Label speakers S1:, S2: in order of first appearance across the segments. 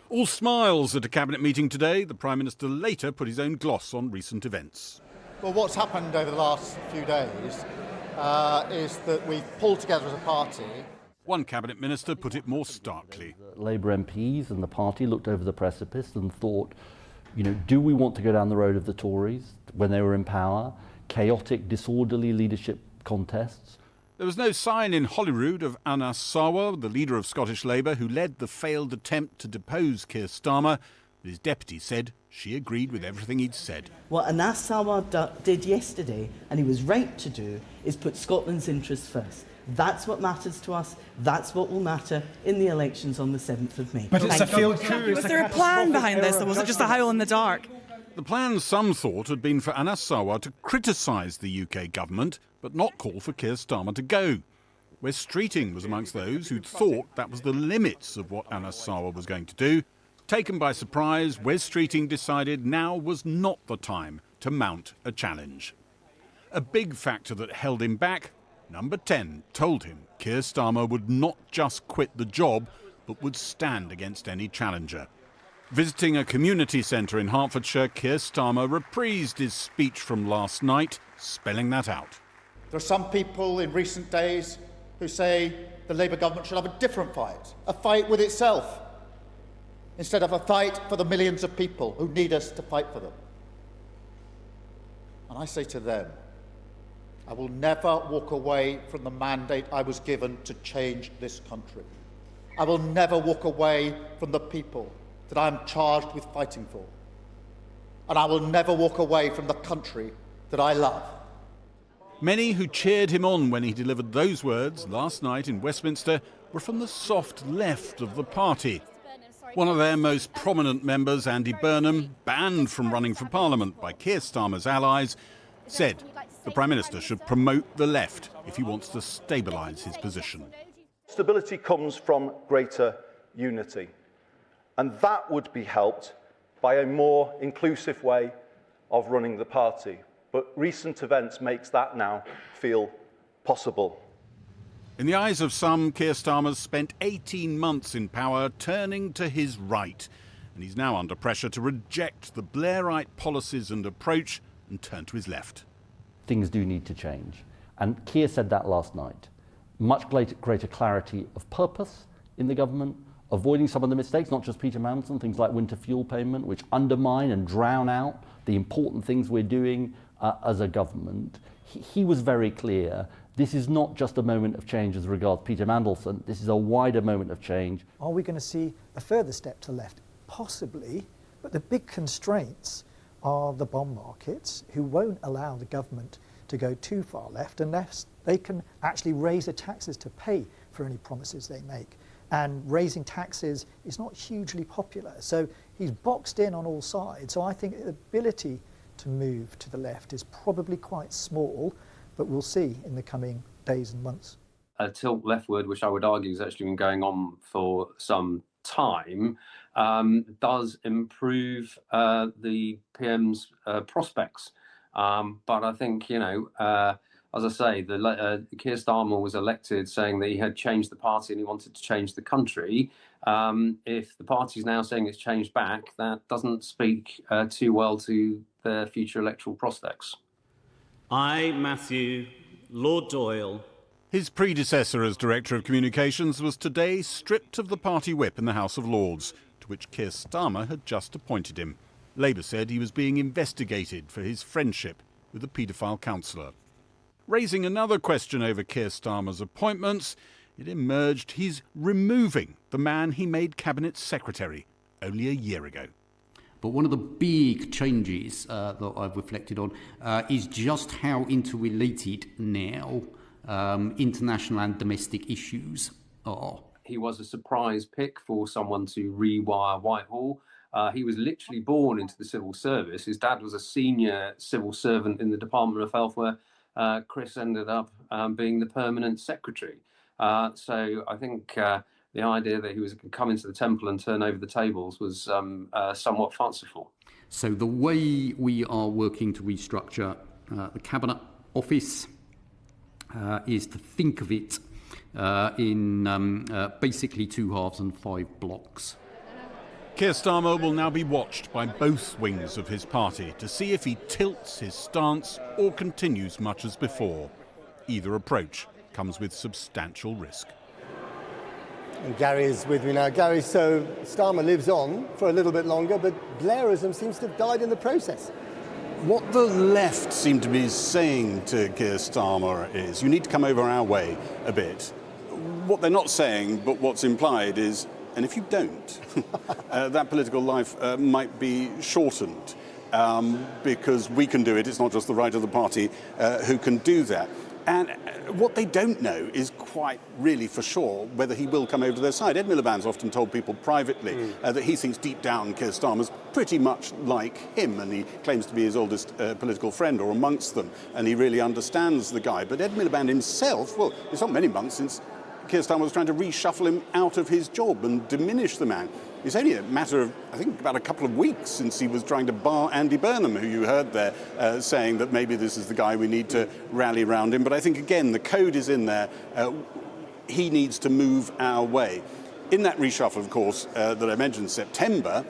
S1: All smiles at a cabinet meeting today. The Prime Minister later put his own gloss on recent events.
S2: Well, what's happened over the last few days is that we've pulled together as a party.
S1: One cabinet minister put it more starkly.
S3: Labour MPs and the party looked over the precipice and thought, do we want to go down the road of the Tories when they were in power? Chaotic, disorderly leadership contests.
S1: There was no sign in Holyrood of Anna Turley, the leader of Scottish Labour, who led the failed attempt to depose Keir Starmer. But his deputy said she agreed with everything he'd said.
S4: What Anna Turley did yesterday, and he was right to do, is put Scotland's interests first. That's what matters to us. That's what will matter in the elections on the 7th of May.
S5: But it's a field coup.
S6: Was there a plan behind this, or was it just a howl in the dark?
S1: The plan, some thought, had been for Anna Turley to criticise the UK government, but not call for Keir Starmer to go. Wes Streeting was amongst those who'd thought that was the limits of what Anna Turley was going to do. Taken by surprise, Wes Streeting decided now was not the time to mount a challenge. A big factor that held him back, Number 10 told him Keir Starmer would not just quit the job, but would stand against any challenger. Visiting a community centre in Hertfordshire, Keir Starmer reprised his speech from last night, spelling that out.
S2: There are some people in recent days who say the Labour government should have a different fight, a fight with itself, instead of a fight for the millions of people who need us to fight for them. And I say to them, I will never walk away from the mandate I was given to change this country. I will never walk away from the people that I am charged with fighting for. And I will never walk away from the country that I love.
S1: Many who cheered him on when he delivered those words last night in Westminster were from the soft left of the party. One of their most prominent members, Andy Burnham, banned from running for Parliament by Keir Starmer's allies, said the Prime Minister should promote the left if he wants to stabilise his position.
S7: Stability comes from greater unity, and that would be helped by a more inclusive way of running the party. But recent events makes that now feel possible.
S1: In the eyes of some, Keir Starmer's spent 18 months in power turning to his right, and he's now under pressure to reject the Blairite policies and approach and turn to his left.
S3: Things do need to change. And Keir said that last night. Much greater clarity of purpose in the government, avoiding some of the mistakes, not just Peter Mandelson, things like winter fuel payment, which undermine and drown out the important things we're doing as a government. He was very clear. This is not just a moment of change as regards Peter Mandelson. This is a wider moment of change.
S5: Are we going to see a further step to the left? Possibly, but the big constraints are the bond markets, who won't allow the government to go too far left unless they can actually raise the taxes to pay for any promises they make. And raising taxes is not hugely popular. So he's boxed in on all sides. So I think the ability to move to the left is probably quite small, but we'll see in the coming days and months.
S8: A tilt leftward, which I would argue has actually been going on for some time, does improve the PM's prospects. But I think, as I say, Keir Starmer was elected saying that he had changed the party and he wanted to change the country. If the party's now saying it's changed back, that doesn't speak too well to their future electoral prospects.
S9: I, Matthew, Lord Doyle.
S1: His predecessor as Director of Communications was today stripped of the party whip in the House of Lords, to which Keir Starmer had just appointed him. Labour said he was being investigated for his friendship with a paedophile councillor. Raising another question over Keir Starmer's appointments, it emerged he's removing the man he made Cabinet Secretary only a year ago.
S10: But one of the big changes that I've reflected on is just how interrelated now international and domestic issues are.
S8: He was a surprise pick for someone to rewire Whitehall. He was literally born into the civil service. His dad was a senior civil servant in the Department of Health, where Chris ended up being the permanent secretary. So I think the idea that he was going to come into the temple and turn over the tables was somewhat fanciful.
S10: So the way we are working to restructure the Cabinet Office is to think of it in basically 2 halves and 5 blocks.
S1: Keir Starmer will now be watched by both wings of his party to see if he tilts his stance or continues much as before. Either approach comes with substantial risk.
S11: And Gary is with me now. Gary, so Starmer lives on for a little bit longer, but Blairism seems to have died in the process.
S12: What the left seem to be saying to Keir Starmer is, you need to come over our way a bit. What they're not saying, but what's implied is, and if you don't, that political life might be shortened because we can do it. It's not just the right of the party who can do that. And what they don't know is quite really for sure whether he will come over to their side. Ed Miliband's often told people privately that he thinks deep down Keir Starmer's pretty much like him, and he claims to be his oldest political friend or amongst them, and he really understands the guy. But Ed Miliband himself, well, it's not many months since Keir Starmer was trying to reshuffle him out of his job and diminish the man. It's only a matter of, I think, about a couple of weeks since he was trying to bar Andy Burnham, who you heard there saying that maybe this is the guy we need to rally round him. But I think, again, the code is in there. He needs to move our way. In that reshuffle, of course, that I mentioned, September,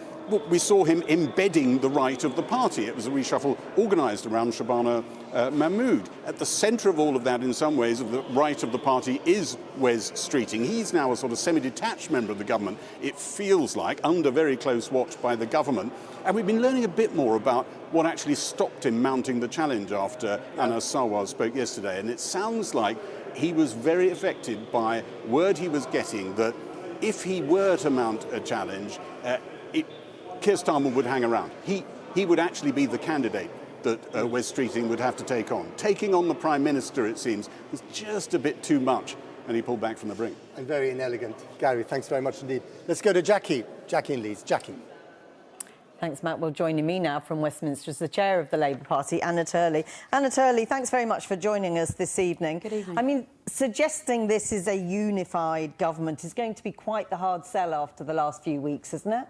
S12: we saw him embedding the right of the party. It was a reshuffle organised around Shabana Mahmood. At the centre of all of that, in some ways, of the right of the party is Wes Streeting. He's now a sort of semi-detached member of the government, it feels like, under very close watch by the government. And we've been learning a bit more about what actually stopped him mounting the challenge after Anna Turley spoke yesterday. And it sounds like he was very affected by word he was getting that if he were to mount a challenge, Keir Starmer would hang around. He would actually be the candidate that Wes Streeting would have to take on. Taking on the Prime Minister, it seems, was just a bit too much, and he pulled back from the brink.
S11: And very inelegant. Gary, thanks very much indeed. Let's go to Jackie. Jackie in Leeds. Jackie.
S13: Thanks, Matt. Well, joining me now from Westminster is the chair of the Labour Party, Anna Turley. Anna Turley, thanks very much for joining us this evening.
S14: Good evening.
S13: I mean, suggesting this is a unified government is going to be quite the hard sell after the last few weeks, isn't it?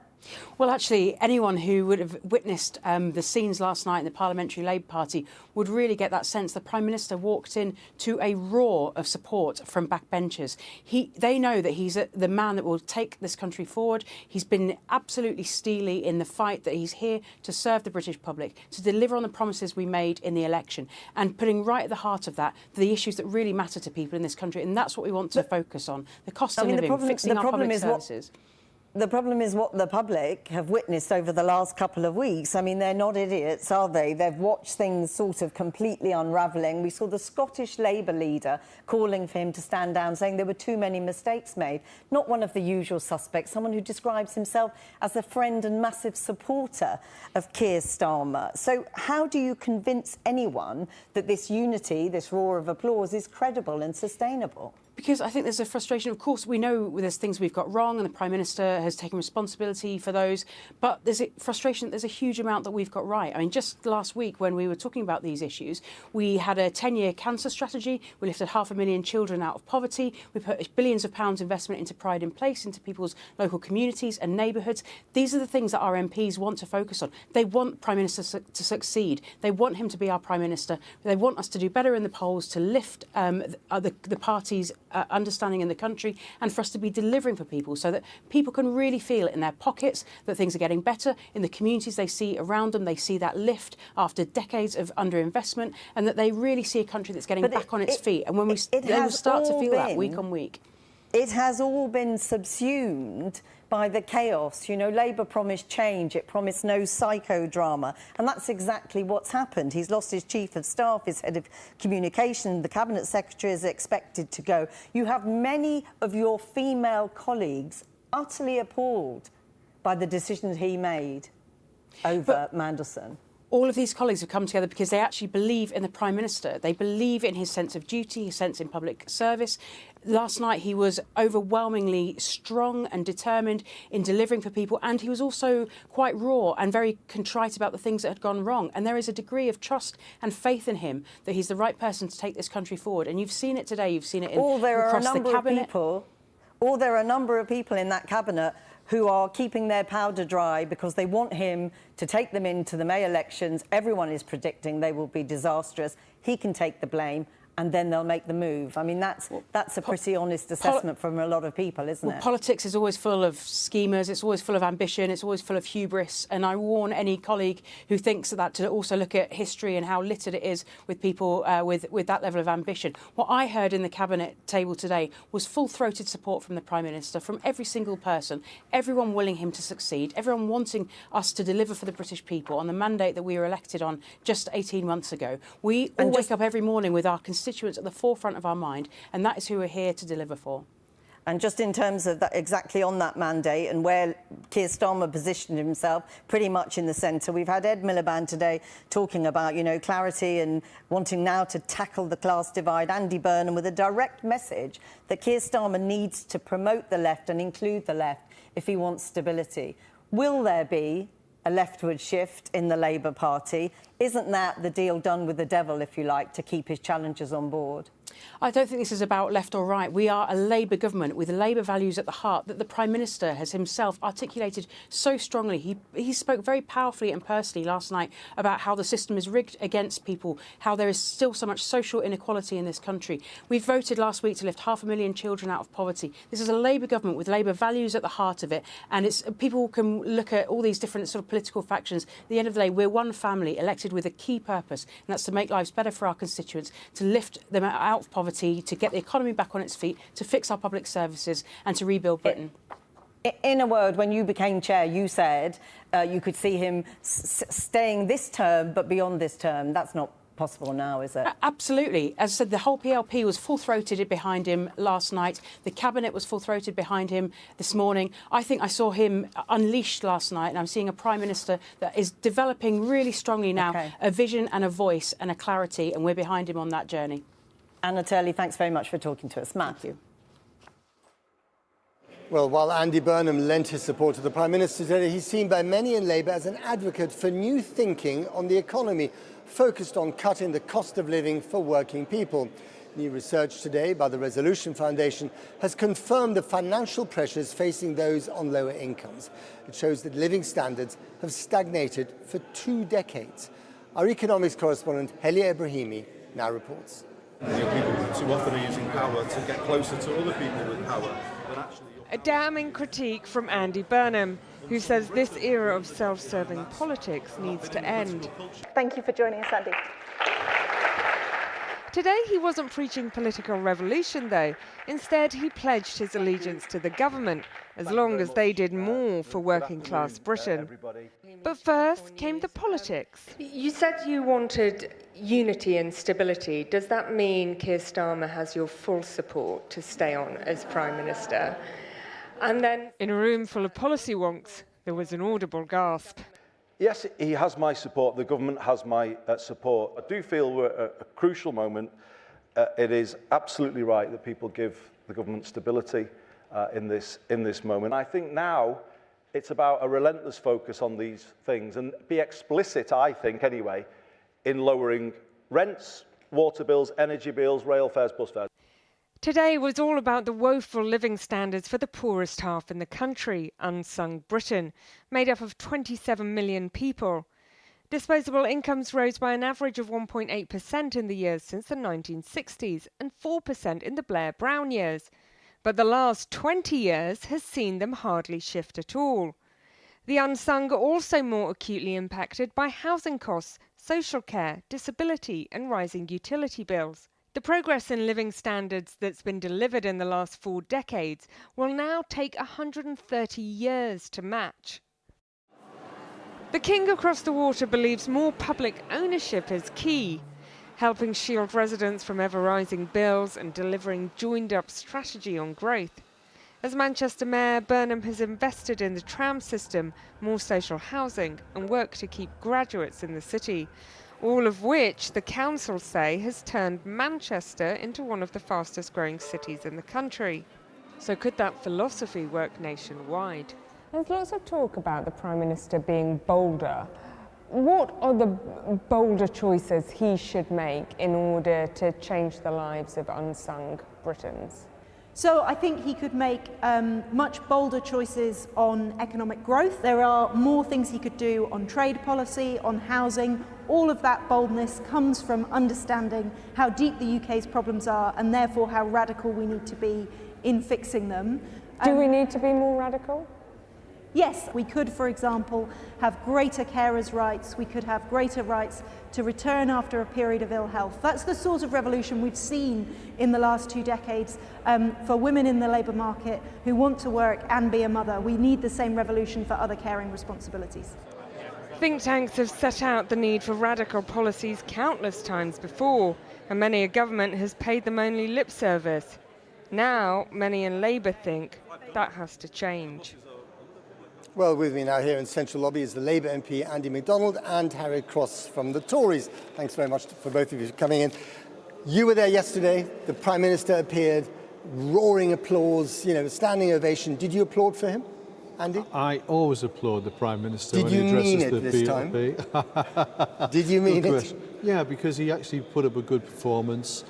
S14: Well, actually, anyone who would have witnessed the scenes last night in the Parliamentary Labour Party would really get that sense. The Prime Minister walked in to a roar of support from backbenchers. They know that he's the man that will take this country forward. He's been absolutely steely in the fight, that he's here to serve the British public, to deliver on the promises we made in the election, and putting right at the heart of that the issues that really matter to people in this country. And that's what we want to focus on. The cost of living, fixing our public services.
S13: The problem is what the public have witnessed over the last couple of weeks. I mean, they're not idiots, are they? They've watched things sort of completely unravelling. We saw the Scottish Labour leader calling for him to stand down, saying there were too many mistakes made. Not one of the usual suspects, someone who describes himself as a friend and massive supporter of Keir Starmer. So how do you convince anyone that this unity, this roar of applause, is credible and sustainable?
S14: Because I think there's a frustration. Of course, we know there's things we've got wrong and the Prime Minister has taken responsibility for those. But there's a frustration that there's a huge amount that we've got right. I mean, just last week when we were talking about these issues, we had a 10-year cancer strategy. We lifted 500,000 children out of poverty. We put billions of pounds investment into Pride in Place, into people's local communities and neighbourhoods. These are the things that our MPs want to focus on. They want Prime Minister to succeed. They want him to be our Prime Minister. They want us to do better in the polls, to lift the party's understanding in the country, and for us to be delivering for people so that people can really feel it in their pockets, that things are getting better in the communities they see around them. They see that lift after decades of underinvestment, and that they really see a country that's getting back on its feet. And when they will start to feel that week on week.
S13: It has all been subsumed by the chaos. You know, Labour promised change, it promised no psychodrama, and that's exactly what's happened. He's lost his chief of staff, his head of communication, the cabinet secretary is expected to go. You have many of your female colleagues utterly appalled by the decisions he made over Mandelson.
S14: All of these colleagues have come together because they actually believe in the Prime Minister. They believe in his sense of duty, his sense in public service. Last night he was overwhelmingly strong and determined in delivering for people, and he was also quite raw and very contrite about the things that had gone wrong. And there is a degree of trust and faith in him that he's the right person to take this country forward. And you've seen it today, you've seen it across the cabinet.
S13: Or there are a number of people in that cabinet who are keeping their powder dry because they want him to take them into the May elections. Everyone is predicting they will be disastrous. He can take the blame. and then they'll make the move. I mean, that's a pretty honest assessment from a lot of people, isn't it?
S14: Politics is always full of schemers, it's always full of ambition, it's always full of hubris, and I warn any colleague who thinks that to also look at history and how littered it is with people with that level of ambition. What I heard in the Cabinet table today was full-throated support from the Prime Minister, from every single person, everyone willing him to succeed, everyone wanting us to deliver for the British people on the mandate that we were elected on just 18 months ago. We all wake up every morning with our constituents at the forefront of our mind, and that is who we're here to deliver for.
S13: And just in terms of that, exactly on that mandate and where Keir Starmer positioned himself, pretty much in the centre. We've had Ed Miliband today talking about, clarity and wanting now to tackle the class divide. Andy Burnham with a direct message that Keir Starmer needs to promote the left and include the left if he wants stability. Will there be a leftward shift in the Labour Party? Isn't that the deal done with the devil, if you like, to keep his challengers on board?
S14: I don't think this is about left or right. We are a Labour government with Labour values at the heart that the Prime Minister has himself articulated so strongly. He spoke very powerfully and personally last night about how the system is rigged against people, how there is still so much social inequality in this country. We voted last week to lift 500,000 children out of poverty. This is a Labour government with Labour values at the heart of it, and people can look at all these different sort of political factions. At the end of the day, we're one family elected with a key purpose, and that's to make lives better for our constituents, to lift them out of poverty, to get the economy back on its feet, to fix our public services and to rebuild Britain.
S13: In a word, when you became chair, you said you could see him staying this term, but beyond this term. That's not possible now, is it?
S14: Absolutely. As I said, the whole PLP was full-throated behind him last night. The Cabinet was full-throated behind him this morning. I think I saw him unleashed last night, and I'm seeing a Prime Minister that is developing really strongly now a vision and a voice and a clarity, and we're behind him on that journey.
S13: Anna Turley, thanks very much for talking to us. Matt.
S14: Thank you.
S11: Well, while Andy Burnham lent his support to the Prime Minister today, he's seen by many in Labour as an advocate for new thinking on the economy, focused on cutting the cost of living for working people. New research today by the Resolution Foundation has confirmed the financial pressures facing those on lower incomes. It shows that living standards have stagnated for 2 decades. Our economics correspondent, Helia Ibrahimi, now reports.
S15: Young people too often are using power to get closer to other people with power.
S16: A damning critique from Andy Burnham, who says this era of self-serving politics needs to end.
S17: Thank you for joining us, Andy.
S16: Today he wasn't preaching political revolution, though. Instead, he pledged his allegiance to the government, as long as they did more for working-class Britain. But first came the politics.
S17: You said you wanted unity and stability. Does that mean Keir Starmer has your full support to stay on as Prime Minister? And then,
S16: in a room full of policy wonks, there was an audible gasp.
S7: Yes, he has my support. The government has my support. I do feel we're at a crucial moment. It is absolutely right that people give the government stability in this moment. I think now it's about a relentless focus on these things and be explicit, I think anyway, in lowering rents, water bills, energy bills, rail fares, bus fares.
S16: Today was all about the woeful living standards for the poorest half in the country, unsung Britain, made up of 27 million people. Disposable incomes rose by an average of 1.8% in the years since the 1960s and 4% in the Blair-Brown years. But the last 20 years has seen them hardly shift at all. The unsung are also more acutely impacted by housing costs, social care, disability and rising utility bills. The progress in living standards that's been delivered in the last 4 decades will now take 130 years to match. The King across the water believes more public ownership is key, helping shield residents from ever-rising bills and delivering joined-up strategy on growth. As Manchester Mayor, Burnham has invested in the tram system, more social housing and work to keep graduates in the city, all of which the council say has turned Manchester into one of the fastest growing cities in the country. So could that philosophy work nationwide?
S17: there's lots of talk about the Prime Minister being bolder. What are the bolder choices he should make in order to change the lives of unsung Britons?
S18: So I think he could make much bolder choices on economic growth. There are more things he could do on trade policy, on housing. All of that boldness comes from understanding how deep the UK's problems are and therefore how radical we need to be in fixing them.
S17: Do we need to be more radical?
S18: Yes, we could, for example, have greater carers' rights. We could have greater rights to return after a period of ill health. That's the sort of revolution we've seen in the last 2 decades for women in the labour market who want to work and be a mother. We need the same revolution for other caring responsibilities.
S16: Think tanks have set out the need for radical policies countless times before, and many a government has paid them only lip service. Now, many in Labour think that has to change.
S11: Well, with me now here in Central Lobby is the Labour MP Andy MacDonald and Harry Cross from the Tories. Thanks very much for both of you for coming in. You were there yesterday. The Prime Minister appeared, roaring applause, standing ovation. Did you applaud for him, Andy?
S19: I always applaud the Prime Minister
S11: when he addresses the
S19: BLP.
S11: Did you mean it this time? Did you mean it?
S19: Yeah, because he actually put up a good performance.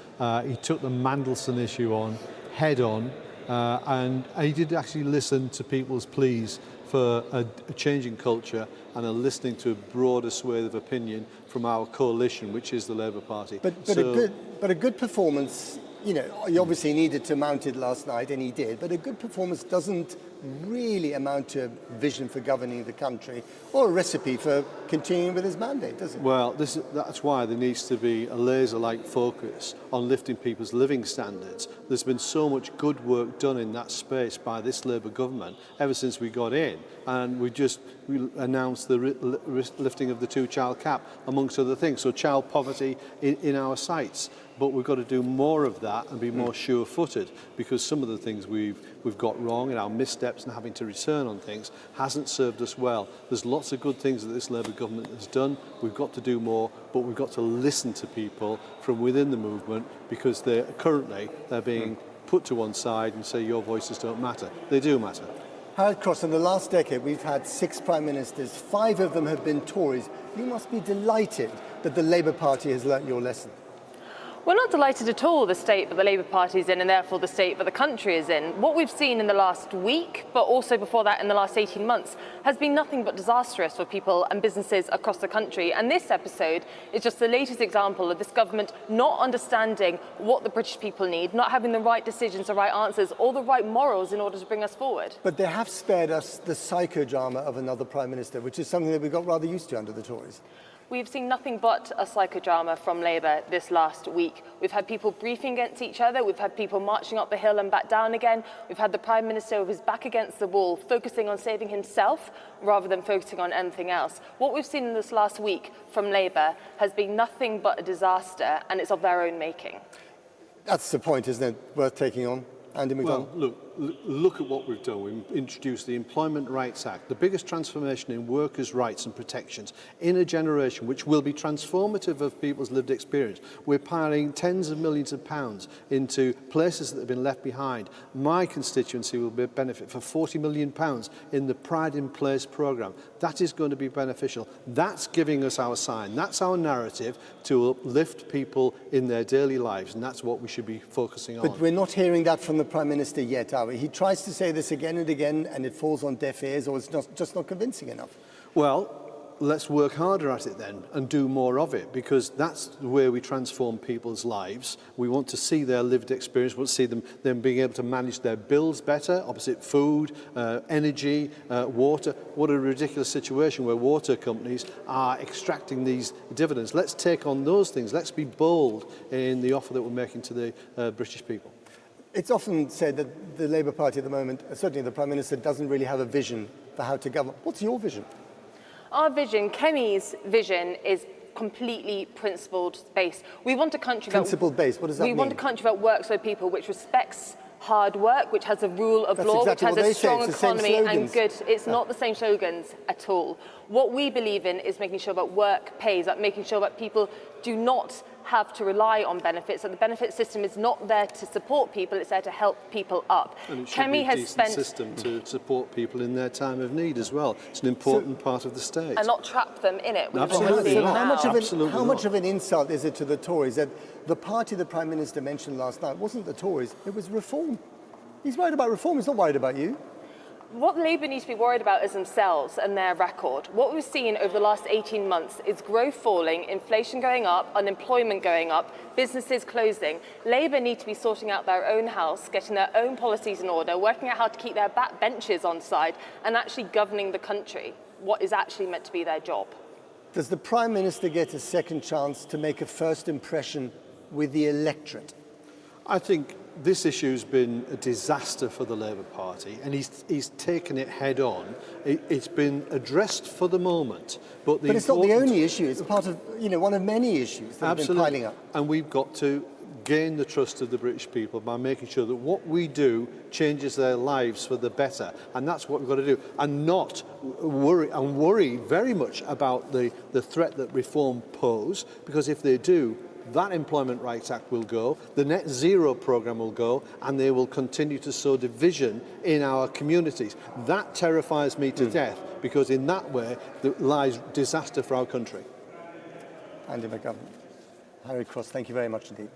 S19: He took the Mandelson issue on head on, and he did actually listen to people's pleas for a changing culture and a listening to a broader swathe of opinion from our coalition, which is the Labour Party.
S11: But a good performance, he obviously needed to mount it last night, and he did, but a good performance doesn't really amount to a vision for governing the country or a recipe for continuing with his mandate, does it?
S19: Well, that's why there needs to be a laser-like focus on lifting people's living standards. There's been so much good work done in that space by this Labour government ever since we got in, and we announced the lifting of the 2-child cap, amongst other things, so child poverty in our sights. But we've got to do more of that and be more sure-footed, because some of the things we've got wrong and our missteps and having to return on things hasn't served us well. There's lots of good things that this Labour government has done. We've got to do more, but we've got to listen to people from within the movement, because they're being put to one side and say your voices don't matter. They do matter.
S11: Harold Cross, in the last decade we've had 6 Prime Ministers. 5 of them have been Tories. You must be delighted that the Labour Party has learnt your lesson.
S20: We're not delighted at all the state that the Labour Party is in, and therefore the state that the country is in. What we've seen in the last week, but also before that in the last 18 months, has been nothing but disastrous for people and businesses across the country. And this episode is just the latest example of this government not understanding what the British people need, not having the right decisions, the right answers, or the right morals in order to bring us forward.
S11: But they have spared us the psychodrama of another Prime Minister, which is something that we got rather used to under the Tories.
S20: We've seen nothing but a psychodrama from Labour this last week. We've had people briefing against each other. We've had people marching up the hill and back down again. We've had the Prime Minister with his back against the wall, focusing on saving himself rather than focusing on anything else. What we've seen in this last week from Labour has been nothing but a disaster, and it's of their own making.
S11: That's the point, isn't it, worth taking on? Andy MacDonald.
S19: Well, look at what we've done. We've introduced the Employment Rights Act, the biggest transformation in workers' rights and protections in a generation, which will be transformative of people's lived experience. We're piling tens of millions of pounds into places that have been left behind. My constituency will benefit for £40 million in the Pride in Place programme. That is going to be beneficial. That's giving us our sign. That's our narrative to uplift people in their daily lives, and that's what we should be focusing on.
S11: But we're not hearing that from the Prime Minister yet, are we? He tries to say this again and again, and it falls on deaf ears, or it's just not convincing enough.
S19: Well, let's work harder at it then and do more of it, because that's the way we transform people's lives. We want to see their lived experience. We want to see them being able to manage their bills better, opposite food, energy, water. What a ridiculous situation where water companies are extracting these dividends. Let's take on those things. Let's be bold in the offer that we're making to the British people.
S11: It's often said that the Labour Party at the moment, certainly the Prime Minister, doesn't really have a vision for how to govern. What's your vision?
S20: Our vision, Kemi's vision, is completely principled-based. We want a country
S11: Principled-based, what does that mean?
S20: We want a country that works for people, which respects hard work, which has a rule of law,
S11: exactly
S20: which has a strong economy and good. It's
S11: Yeah.
S20: not the same slogans at all. What we believe in is making sure that work pays, that making sure that people do not have to rely on benefits, that the benefit system is not there to support people, it's there to help people up.
S19: And it should be a decent system to support people in their time of need as well. It's an important part of the state.
S20: And not trap them in it.
S19: Absolutely not.
S11: How much of an insult is it to the Tories that the party the Prime Minister mentioned last night wasn't the Tories, it was Reform? He's worried about reform. He's not worried about you.
S20: What Labour needs to be worried about is themselves and their record. What we've seen over the last 18 months is growth falling, inflation going up, unemployment going up, businesses closing. Labour need to be sorting out their own house, getting their own policies in order, working out how to keep their backbenchers on side and actually governing the country, what is actually meant to be their job.
S11: Does the Prime Minister get a second chance to make a first impression with the electorate?
S19: I think this issue's been a disaster for the Labour Party, and he's taken it head on. It's been addressed for the moment, but
S11: it's not the only issue. It's part of, one of many issues that have been piling up.
S19: And we've got to gain the trust of the British people by making sure that what we do changes their lives for the better, and that's what we've got to do, and not worry very much about the threat that reform pose, because if they do, that Employment Rights Act will go, the Net Zero programme will go, and they will continue to sow division in our communities. That terrifies me to death, because in that way there lies disaster for our country.
S11: Andy Burnham, Harry Cross, thank you very much indeed.